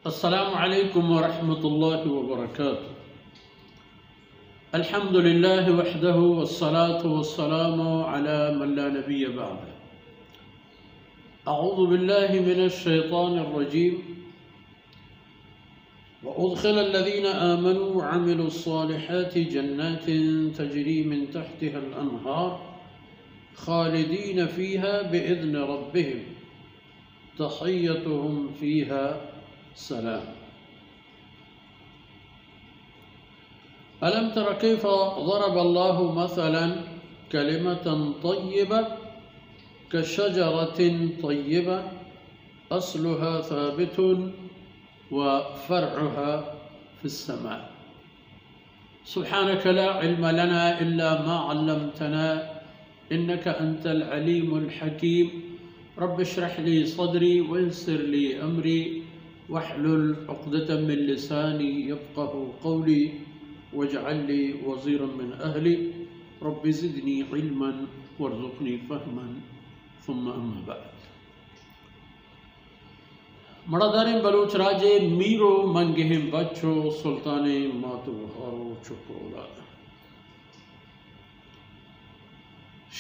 السلام عليكم ورحمة الله وبركاته. الحمد لله وحده والصلاة والسلام على من لا نبي بعده. أعوذ بالله من الشيطان الرجيم. وأدخل الذين آمنوا وعملوا الصالحات جنات تجري من تحتها الأنهار خالدين فيها بإذن ربهم تحيتهم فيها سلام. ألم تر كيف ضرب الله مثلا كلمة طيبة كشجرة طيبة أصلها ثابت وفرعها في السماء. سبحانك لا علم لنا إلا ما علمتنا إنك أنت العليم الحكيم. رب اشرح لي صدري ويسر لي أمري واحلل عقدة من لساني يفقه قولي واجعل لي وزيرا من أهلي. رب زدني علما وارزقني فهما ثم أما بعد. مردارین بلوچ راجے میرو منگہم بچو سلطانے ماتو ہارو چپولا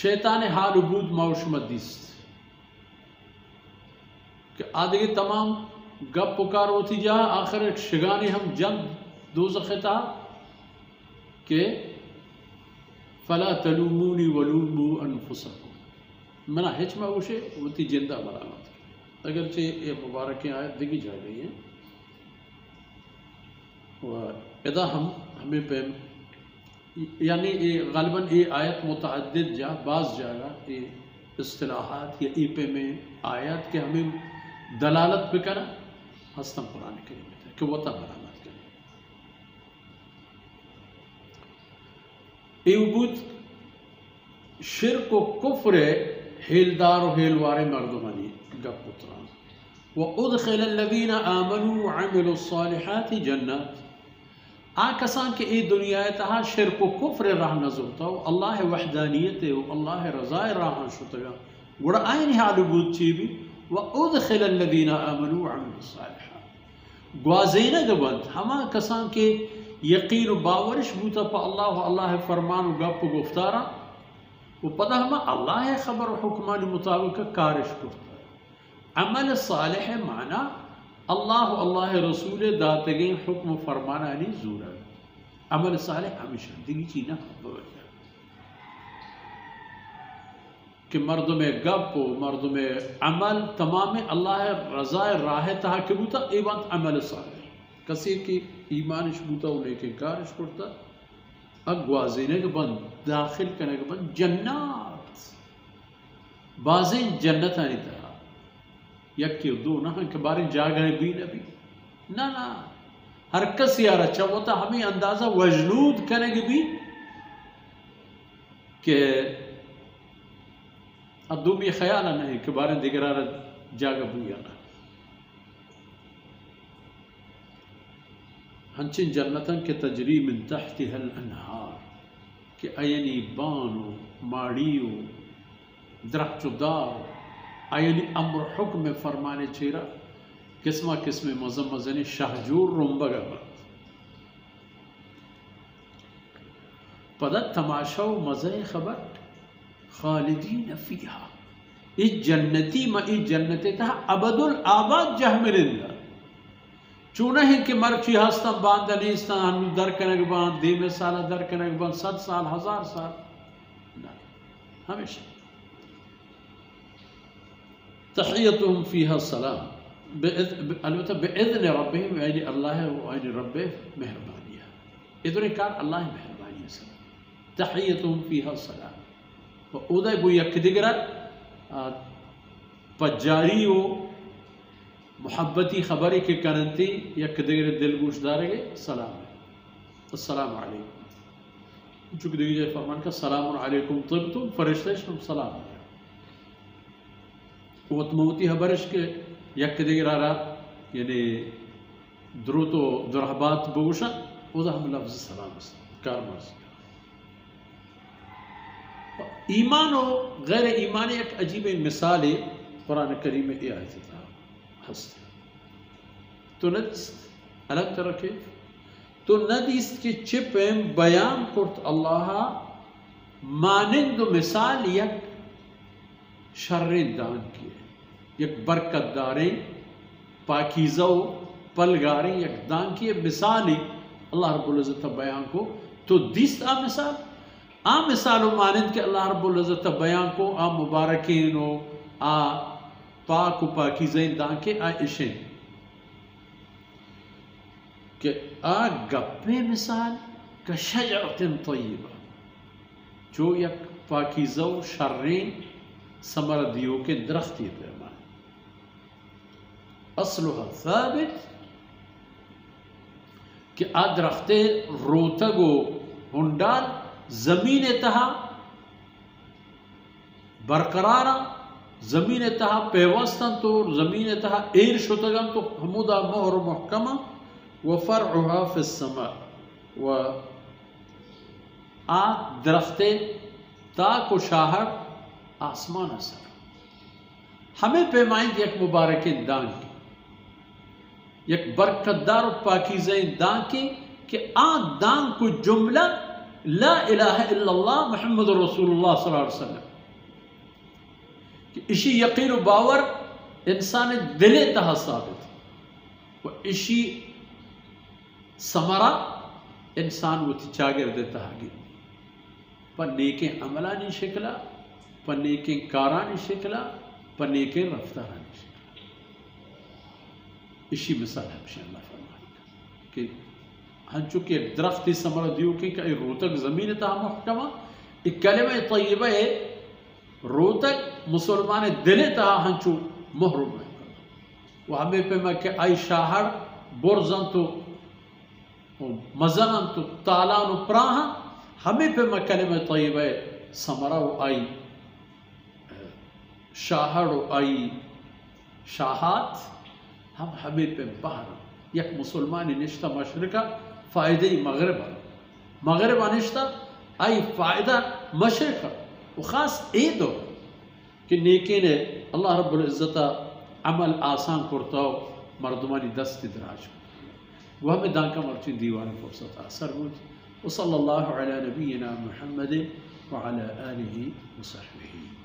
شیطان حال بود موش مدیست کہ آدھگی تمام گپ پکار ہوتی جا آخر ایک شگانی ہم جلد دوزخ تا کہ فلا تلومونی ولومو انفسکم منا ہچ میں اوشے ہوتی جندہ ملامت اگرچہ یہ مبارکیں آیت دگی جا گئی ہیں و ادا ہمیں پہ یعنی غالباً یہ آیت متعدد جا بعض جاگا یہ اصطلاحات یا ای پہ میں آیات کے ہمیں دلالت پہ کرا ہستم قرآن کریم میں کہ وہ تا برامت کریں ای بود شرک و کفر ہیلدار و ہیلوار مردمانی گپ اتران وَأُدْخِلَ الَّذِينَ آمَنُوا وَعَمِلُوا الصَّالِحَاتِ جَنَّاتِ آکسان کے ای دنیا تہا شرک و کفر راہ نظرتا ہو اللہ وحدانیت ہو اللہ رضائے راہ شتگا گوڑا آئین حال بود چی بھی وَأُدْخِلَ الَّذِينَ آمَنُوا وَعَمِلُوا الصَّالِحَاتِ گوازینہ گبند ہما کسان کے یقین و باورش بوتا پا اللہ و اللہ فرمان و گپ و گفتارا و پدا ہما اللہ خبر و حکمان مطابق کارش کرتا عمل صالح معنی اللہ و اللہ رسول داتگین حکم و فرمانا نہیں زورا عمل صالح ہمیشہ دیگی چینا بوجہ کہ مردم گپ و مردم عمل تمام اللہ رضا راہ تہا کہ بوتا ایوانت عمل صالح کسی کی ایمانش بوتا و لیکن کارش کرتا اگوازینے کے بند داخل کرنے کے بند جنات بازیں جنت آنی تہا یکی و دو نہ کہ بارے جاگہ بھی نبی نا ہر کس یارا چاہتا ہمیں اندازہ وجنود کرنے گی بھی کہ ادو بھی خیال نہیں کہ بارے دیگر جاگہ بھی آنا ہنچن جنتاں کے تجری من تحتها الانہار کہ اینی بانو ماڑیو درخت دار اینی امر حکم فرمانے چیرا قسمہ قسم مزمزنی شہجور رنبگا بات پدا تماشا و مزہ خبر خالدین فیہا اس جنتی ما اس جنتی تہا ابد الآباد جہ مرندہ چونہ ہی کہ مرچی ہستا باندھا نیستا ہنو در کنگ باندھ دیمے سالہ در کنگ باندھ 100 سال 1000 سال ہمیشہ تحیتهم فیہا السلام البتہ بإذن ربهم یعنی اللہ و یعنی رب مہربانیہ ادھر کار اللہ مہربانیہ سلام تحیتهم فیہا السلام و ادھے بو یک دیگرہ پجاری و محبتی خبری کے کرنتی یک دیگر دل گوش دارے گے سلام السلام علیکم چونکہ دیگر جائے فرمان کا سلام علیکم طبتم فرشتے شم سلام علیکم قوت موتی خبرش کے یک دیگر آرہ یعنی دروت و درحبات بوشا ادھا ہم لفظ سلام کار مرز ایمان و غیر ایمان ایک عجیب مثال قرآن کریم میں یہ آیت تھا ہستے تو ندیست ألم ترى كيف تو ندیست کی چپم بیان کرت اللہ مانند مثال یک شرین دان کیے یک برکت داریں پاکیزہ و پلگاریں یک دان کیے مثالی اللہ رب العزت بیان کو تو دیست آ مثال و مانند کہ اللہ رب العزت بیان کو آ مبارکین و آ پاک و پاکیزین دان کے آ اشین کہ آ گپے مثال کا شجرت طیبہ جو یک پاکیزہ و شرین ثمر دیو کے درختی پیمان اصلها ثابت کہ آ درخت روتگ و ہنڈال زمین تہا برقرارا زمین تہا پیوستن تو زمین تہا ایر شتگن تو حمودہ مہر محکمہ وفرعها في السماء و درخت تاک و شاہر آسمان اثر ہمیں پیمائیں یک مبارک دان کی یک برکت دار و پاکیزہ دان کی کہ دان کو جملہ لا الہ الا اللہ محمد رسول اللہ صلی اللہ علیہ وسلم کہ اسی یقین و باور انسان دل تہا ثابت و اسی ثمرہ انسان وہ چاگر دیتا ہے پر نیکیں عملانی شکلہ پر نیکیں کارانی شکلہ پر نیکیں رفتارانی شکلہ اسی مثال ہے اللہ فرمائے کہ ہن چونکہ ایک درختی ثمرہ دیو کہ ایک روتک زمین تہا محکمہ ایک کلمہ طیبہ ہے روتک مسلمان دل تہا ہنچو محروم ہے وہ ہمیں پہ میں کہ آئی شاہر برزن تو مزنن تو تالان و پراہاں ہمیں پہ میں کلمہ طیبہ ثمرہ و آئی شاہر و آئی شاہات ہمیں پہ باہر یک مسلمانی نشتہ مشرقہ فائدہ مغرب نشتہ آئی فائدہ مشرقہ و خاص دو کہ نیکی نے اللہ رب العزت عمل آسان کرتا ہو مردمانی دست دراج وہ ہمیں دانکہ مرچین دیوان فرصت آثر ہوتی وصلی اللہ علی نبینا محمد وعلى آلہ وصحبہ